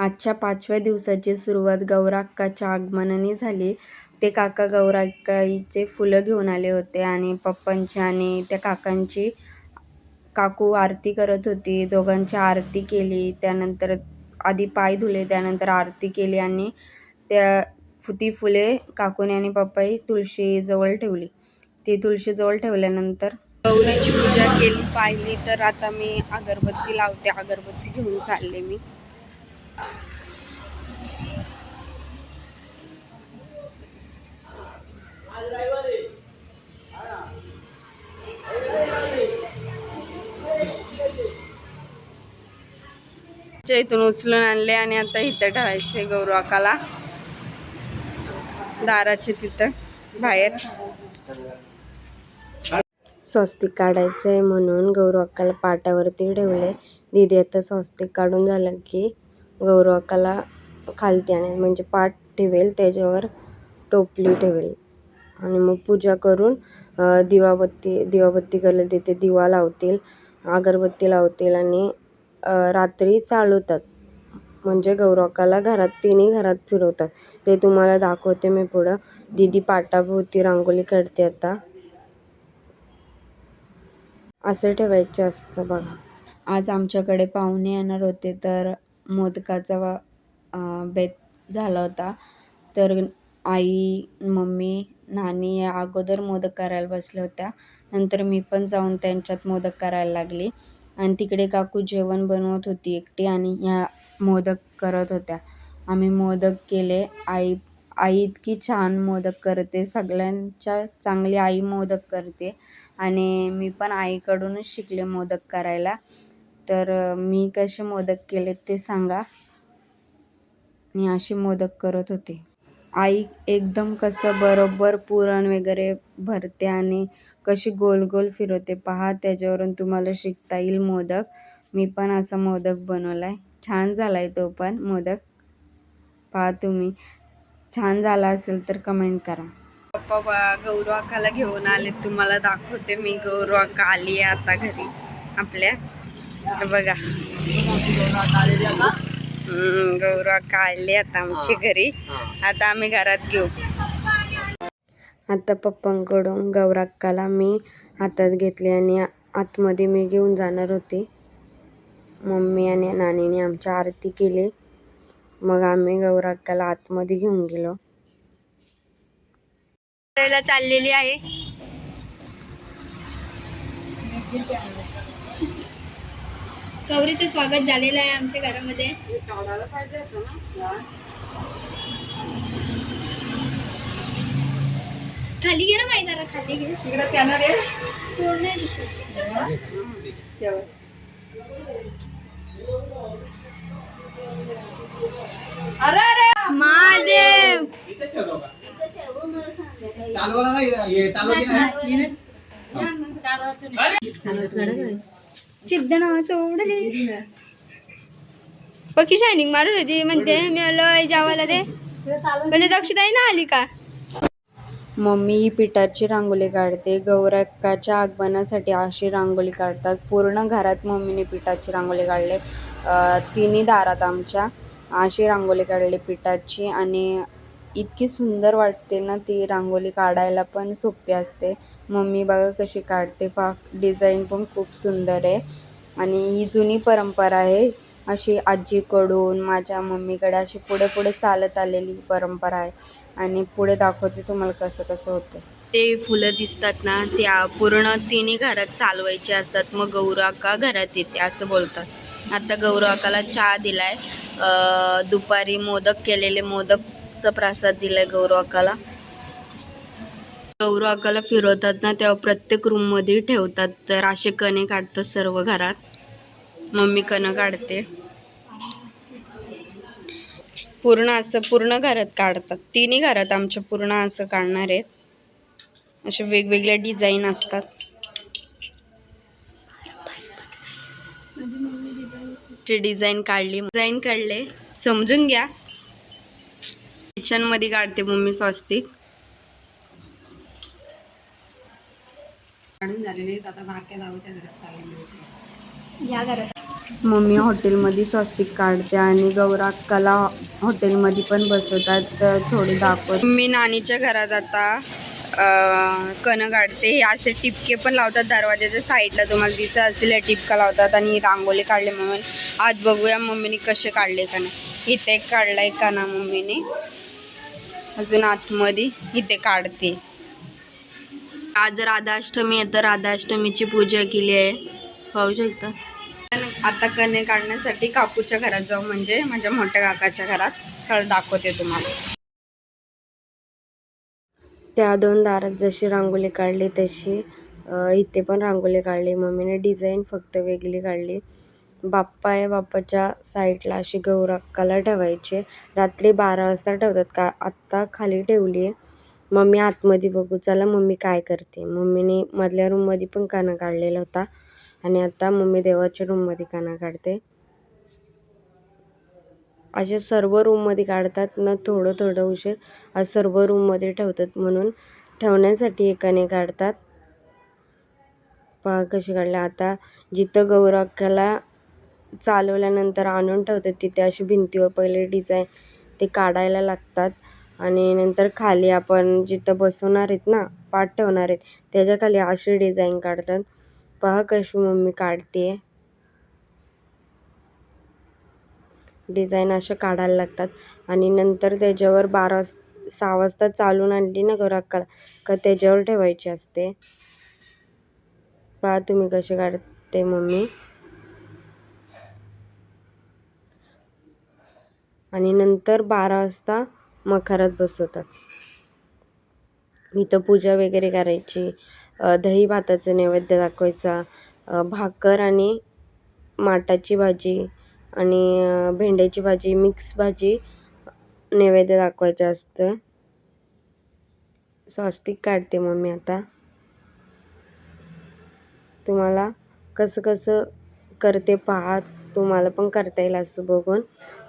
आजच्या 5व्या दिवसाची सुरुवात गौराक्काच्या आगमनाने झाली. ते काका गौराक्काईचे फुलं घेऊन आले होते आणि पप्पांची आणि त्या काकू आरती करत होती. दोघांची आरती केली. त्यानंतर आधी पाय धुले, त्यानंतर आरती केली आणि ती फुले काकूने आणि पप्पाई तुळशीजवळ ठेवली. ती तुळशीजवळ ठेवल्यानंतर गौरीची पूजा केली. पाहिली तर आता मी अगरबत्ती लावते. अगरबत्ती घेऊन चालले मी. इथून उचलून आणले आणि आता इथं ठेवायचे गौराकाला, दाराचे तिथं बाहेर. स्वस्तिक काढायचंय म्हणून गौराकाला पाटावरती ठेवले. दीदी आता स्वस्तिक काढून झालं की गौराकाला खालती आणि म्हणजे पाट ठेवेल, त्याच्यावर टोपली ठेवेल आणि मग पूजा करून दिवाबत्ती करेल. तिथे दिवा लावतील, अगरबत्ती लावतील आणि रात्री चालवतात. म्हणजे गौराकाला तिन्ही घरात फिरवतात. ते तुम्हाला दाखवते मी पुढं. दीदी पाटाभोवती रांगोळी काढते. आता असं ठेवायचं असतं बघा. आज आमच्याकडे पाहुणे येणार होते, तर मोदकाचा बेत झाला होता. तर आई, मम्मी, नानी या अगोदर मोदक करायला बसल्या होत्या. नंतर मी पण जाऊन त्यांच्यात मोदक करायला लागली आणि तिकडे काकू जेवण बनवत होती एकटी आणि ह्या मोदक करत होत्या. आम्ही मोदक केले. आई इतकी छान मोदक करते, सगळ्यांच्या चांगली आई मोदक करते आणि मी पण आईकडूनच शिकले मोदक करायला. तर मी कसे मोदक केले ते सांगा. मी अशी मोदक करत होते. आई एकदम कसं बरोबर पुरण वगैरे भरते आणि कशी गोल गोल फिरवते पहा. त्याच्यावरून तुम्हाला शिकता येईल मोदक. मी पण असा मोदक बनवलाय. छान झालाय तो पण मोदक. पहा तुम्ही, छान झाला असेल तर कमेंट करा. पप्पा गौराकाला घेऊन आले. तुम्हाला दाखवते मी. गौराका आली आहे आता घरी आपल्या. बघा, गौराका आली आता आमची घरी. आता आम्ही घरात घेऊ. आता पप्पांकडून गौराकाला मी हातात घेतले आणि आतमध्ये मी घेऊन जाणार होते. मम्मी आणि नानीने आमची आरती केली. मग आम्ही गौराकाला आतमध्ये घेऊन गेलो. चाललेली आहे. गौरीचं स्वागत झालेलं आहे आमच्या घरामध्ये. खाली घे ना माहिती जरा, खाली घे. तिकडे त्यांना रे तोड नाही दिसत. अरे अरे महादेव चिद्द नावाचं ओढले पक्की शायनिंग मारत होती. म्हणते मी आलोय जावाला ते म्हणजे दक्षताई ना आली का. मम्मी ही पिठाची रांगोळी काढते. गौराकाच्या आगमनासाठी अशी रांगोळी काढतात. पूर्ण घरात मम्मीने पिठाची रांगोळी काढले. तिन्ही दारात आमच्या अशी रांगोळी काढली पिठाची आणि इतकी सुंदर वाटते ना ती रांगोळी. काढायला पण सोपी असते. मम्मी बघा कशी काढते. डिझाईन पण खूप सुंदर आहे आणि ही जुनी परंपरा आहे. अशी आजीकडून माझ्या मम्मीकडे अशी पुढे पुढे चालत आलेली परंपरा आहे आणि पुढे दाखवते तुम्हाला कसं कसं होतं. ते फुलं दिसतात ना, ते पूर्ण तिन्ही घरात चालवायचे असतात. मग गौराका घरात येते असं बोलतात. आता गौराकाला चहा दिलाय. दुपारी मोदक केलेले, मोदकचा प्रसाद दिलाय गौराकाला. गौराकाला फिरवतात ना तेव्हा प्रत्येक रूम मध्ये ठेवतात. तर असे कणे काढतात सर्व घरात. मम्मी कणं काढते. पूर्ण घरात काढतात. तिन्ही घरात आमच्या पूर्ण असं काढणार आहेत. असे वेगवेगळे डिझाईन असतात. डिझाईन काढले समजून घ्या. किचन मध्ये काढते मम्मी स्वस्तिक. काढून झालेले आता बारक्या जाऊच्या घरात चालले. या घरात मम्मी हॉटेलमध्ये स्वस्तिक काढते आणि गौराक्काला हॉटेलमध्ये पण बसवतात, तर थोडी दाखवत. मी नानीच्या घरात आता कणं काढते. हे असे टिपके पण लावतात दरवाजाच्या साईडला, तुम्हाला दिसत असेल टिपका लावतात. आणि रांगोळी काढले मम्मी. आज बघूया मम्मीने कसे काढले का नाही. इथे एक काढलाय का ना मम्मीने, अजून आतमध्ये इथे काढते. आज राधाष्टमी आहे तर राधाष्टमीची पूजा केली आहे, पाहू शकता. आता कणे काढण्यासाठी काकूच्या घरात जाऊ, म्हणजे माझ्या मोठ्या काकाच्या घरात. चल दाखवते तुम्हाला. त्या 2 दारात जशी रांगोळी काढली तशी इथे पण रांगोळी काढली. मम्मीने डिझाईन फक्त वेगळी काढली. बाप्पा आहे, बाप्पाच्या साईडला अशी गौराक्काला ठेवायचे. रात्री 12 वाजता ठेवतात, का आत्ता खाली ठेवली आहे. मम्मी आतमध्ये बघू चला मम्मी काय करते. मम्मीने मधल्या रूममध्ये पण काना काढलेला होता आणि आता मम्मी देवाच्या रूममध्ये काना काढते. असे सर्व रूममध्ये काढतात ना, थोडं थोडं उशीर आज सर्व रूममध्ये ठेवतात, म्हणून ठेवण्यासाठी एकाने काढतात. पहा कशी काढले. आता जिथं गौराक्काला चालवल्यानंतर आणून ठेवतात तिथे अशी भिंतीवर पहिले डिझाईन ते काढायला लागतात आणि नंतर खाली आपण जिथं बसवणार आहेत ना, पाठ ठेवणार आहेत त्याच्या खाली अशी डिझाईन काढतात. पहा कशी मम्मी काढते. डिझाईन अशा काढायला लागतात आणि नंतर त्याच्यावर 6 वाजता चालून आणली ना गौराक्काला का त्याच्यावर ठेवायची असते. पहा तुम्ही कशी काढते मम्मी. आणि नंतर 12 वाजता मखरात बसवतात. इथं पूजा वगैरे करायची, दही भाताचं नैवेद्य दाखवायचा, भाकर आणि माटाची भाजी आणि भेंड्याची भाजी मिक्स भाजी नैवेद्य दाखवायचं असतं. स्वस्तिक काढते मम्मी. आता तुम्हाला कसं कसं करते पहा, तुम्हाला पण करता येईल असं बघून.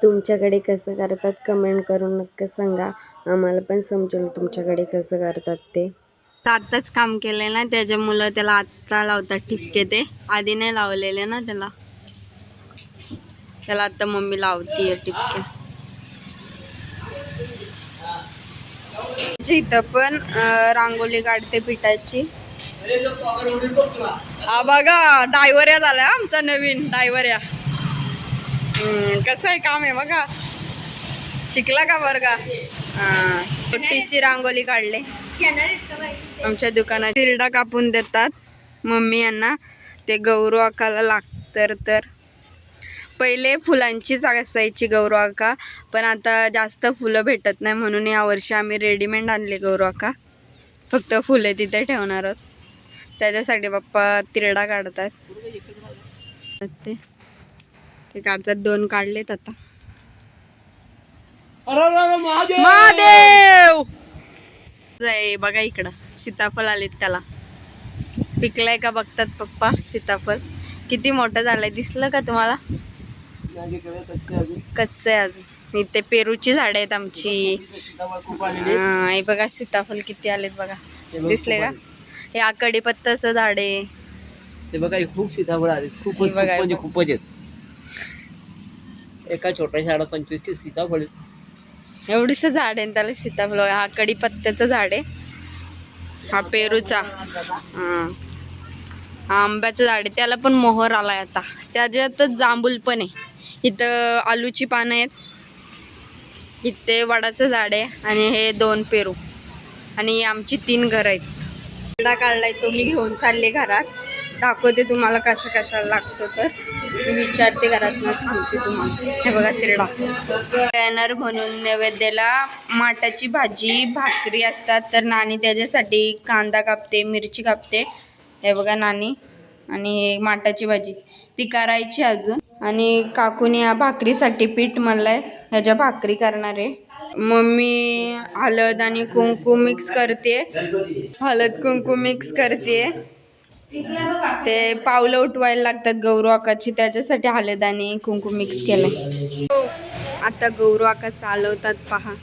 तुमच्याकडे कसं करतात कमेंट करून नक्की सांगा, आम्हाला पण समजेल तुमच्याकडे कसं करतात ते. आत्ताच काम केलंय ना त्याच्यामुळं त्याला आत्ता लावतात टिपके. ते आधी नाही लावलेले ना त्याला आता मम्मी लावतीये टिपके. इथं पण रांगोळी काढते पिठाची. हा बघा डायव्हर्या झालाय आमचा नवीन डायव्हर्या. कसं आहे काम आहे बघा, शिकला का बरं का. छोटीशी रांगोळी काढले. आमच्या दुकानात तिरडा कापून देतात मम्मी यांना, ते गौरू आकाला लागतं. तर पहिले फुलांचीच असायची गौरू आका, पण आता जास्त फुलं भेटत नाही म्हणून यावर्षी आम्ही रेडीमेड आणले गौरू आका. फक्त फुले तिथे ठेवणार आहोत, त्याच्यासाठी बाप्पा तिरडा काढतात. ते काढतात. 2 काढलेत आता. महादेव बघा इकडं सीताफळ आलेत, त्याला पिकलाय का बघतात पप्पा. सीताफळ किती मोठं झालंय दिसलं का तुम्हाला. कच्चं आहे अजून. इथे पेरूची झाड आहेत आमची. हे बघा सीताफळ किती आलेत बघा, दिसले का. हे कडीपत्त्याचं झाड आहे. ते बघा खूप सीताफळ आले, खूपच म्हणजे खूपच आहेत. एका छोट्या झाडात 25 सीताफळ. एवढीच झाड आहे त्याला सीताफळ. हा कडीपत्त्याचं झाड आहे. हा पेरूचा. हा आंब्याचं झाड आहे, त्याला पण मोहर आलाय आता. त्याच्यातच जांभूल पण आहे. इथं आलूची पानं आहेत, इथे वडाचं झाड आहे आणि हे 2 पेरू आणि आमची 3 घरं आहेत. तिरडा काढलाय तो मी घेऊन चालले घरात, दाखवते तुम्हाला कशा कशाला लागतो. तर मी विचारते घरात, मग सांगते तुम्हाला. हे बघा तिरडा. बॅनर म्हणून नैवेद्याला माटाची भाजी भाकरी असतात, तर नानी त्याच्यासाठी कांदा कापते, मिरची कापते. हे बघा नानी. आणि माटाची भाजी ती करायची अजून. आणि काकूने या भाकरीसाठी पीठ मळलंय, ह्याच्या भाकरी करणार आहे. मम्मी हळद आणि कुंकू मिक्स करते. हळद कुंकू मिक्स करते. ते पावलं उठवायला लागतात गौरू आकाची, त्याच्यासाठी हळद आणि कुंकू मिक्स केलंय. आता गौरू आका चालवतात पहा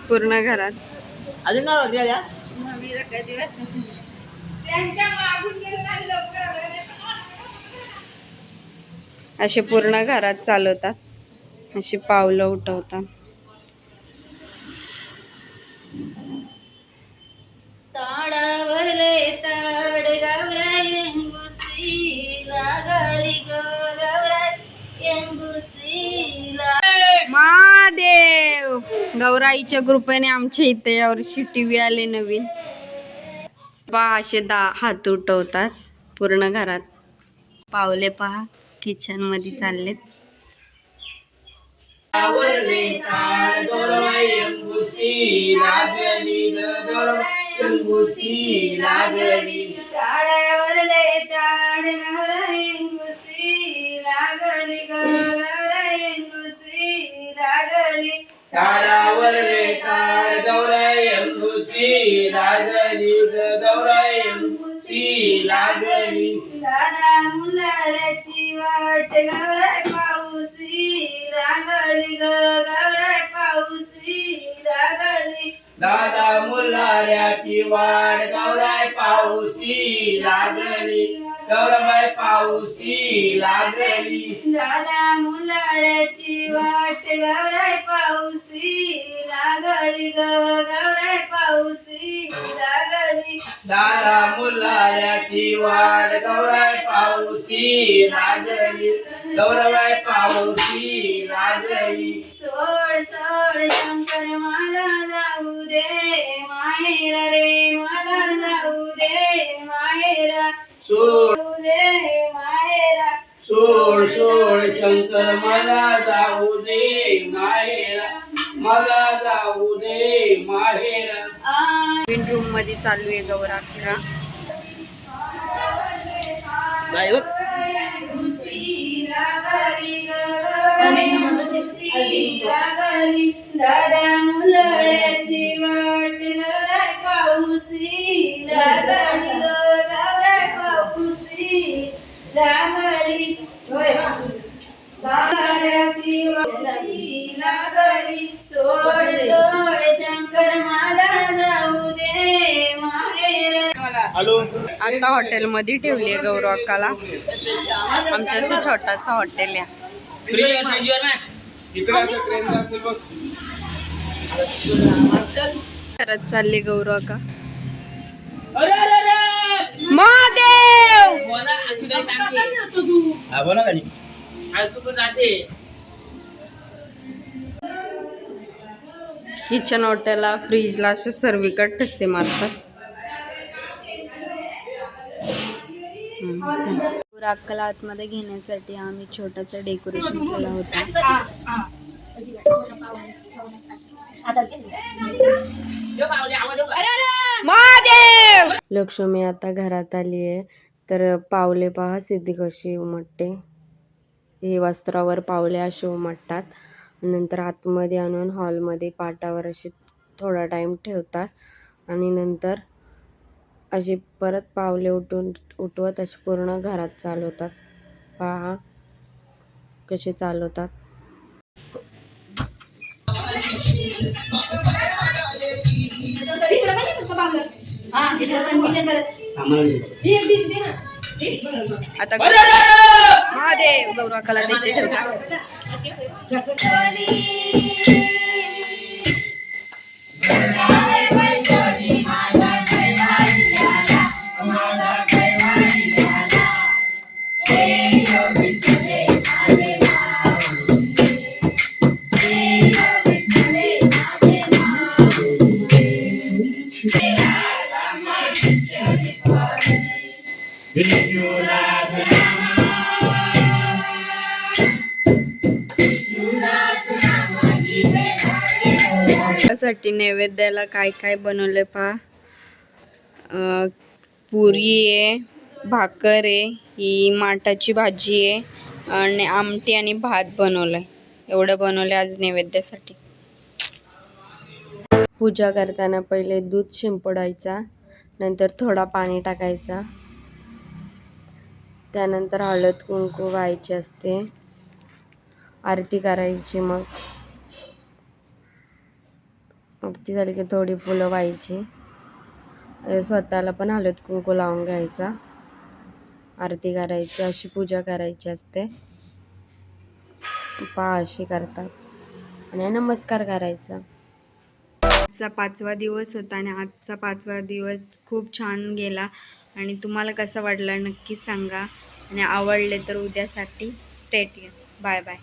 पूर्ण घरात. अजून असे पूर्ण घरात चालवतात, अशी पावलं उठवतात. ताडावरले ताड गौराई अंगुसी लागली ग गौराई अंगुसी महादेव. गौराईच्या कृपेने आमच्या इथे यावर्षी टीव्ही आले नवीन. पहा असे हात उठवतात पूर्ण घरात. पावले पहा किचन मध्ये चाललेत. ताडावरले ताड गौराई अंगुसी लागली ग गौराई अंगुसी लागली. ताडावरले ताड गौराई अंगुसी लागली ग गौराई अंगुसी लागली. ताडावरले ताड गौराई अंगुसी लागली ग गौराई अंगुसी लागली. दादा मुलाची वाट गौराई पाऊसी लागली ग गौराई पाऊसी लागली. दादा मुलाऱ्याची वाट गौराई पाऊसी लागली गौराबाई पाऊसी लागली. दादा मुलाऱ्याची वाट गौराई पाऊसी लागली ग गौराई पाऊसी लागली. दादा मुलाऱ्याची वाट गौराई पाऊसी लागली गौराबाई पाऊसी लागली. सोड सोड शंकर मला जाऊ दे माहेरा रे मला जाऊ दे माहेरा. सोड जाऊ दे माहेरा. सोड सोड शंकर मला जाऊ दे माहेरा मला जाऊ दे माहेरा. नवीन रूम मध्ये चालू आहे गौराखेळा. दादा मुलाची वाट गौराई पाऊसी लागली ग गौराई पाऊसी लागली. दादाची वाट लागली. सोड सोड शंकर मला जाऊ दे माहेर. आता हॉटेल मध्ये ठेवली आहे गौरव अक्काला. आमच्याशी छोटासा हॉटेल आहे. खरंच चालली गौरव अक्का. महादेव किचन हॉटेलला फ्रीजला असे सर्विकट ठसे मारतात. अक्काला आतमध्ये घेण्यासाठी आम्ही छोटासा डेकोरेशन केला होता. लक्ष्मी आता घरात आली आहे तर पावले पहा सिद्धी कशी उमटते. हे वस्त्रावर पावले असे उमटतात. नंतर आतमध्ये आणून हॉलमध्ये पाटावर असे थोडा टाइम ठेवतात आणि नंतर असे परत पावले उठवत असे पूर्ण घरात चालवतात. पहा कसे चालवतात. आता महादेव गौराकाला देते ठेवता. साठी नैवेद्याला काय काय बनवले पहा. पुरी आहे, भाकर आहे, ही माठाची भाजी आहे आणि आमटी आणि भात बनवलाय. एवढं बनवलं आज नैवेद्यासाठी. पूजा करताना पहिले दूध शिंपडायचा, नंतर थोडा पाणी टाकायचा, त्यानंतर हळद कुंकू व्हायचे असते, आरती करायची. मग आरती झाली की थोडी फुलं व्हायची, स्वतःला पण हळद कुंकू लावून घ्यायचा, आरती करायची, अशी पूजा करायची असते. पहा अशी करतात आणि नमस्कार करायचा. आजचा 5वा दिवस होता आणि आजचा 5वा दिवस खूप छान गेला आणि तुम्हाला कसा वाटला नक्की सांगा आणि आवडले तर उद्यासाठी स्टे ट्यून. Bye bye.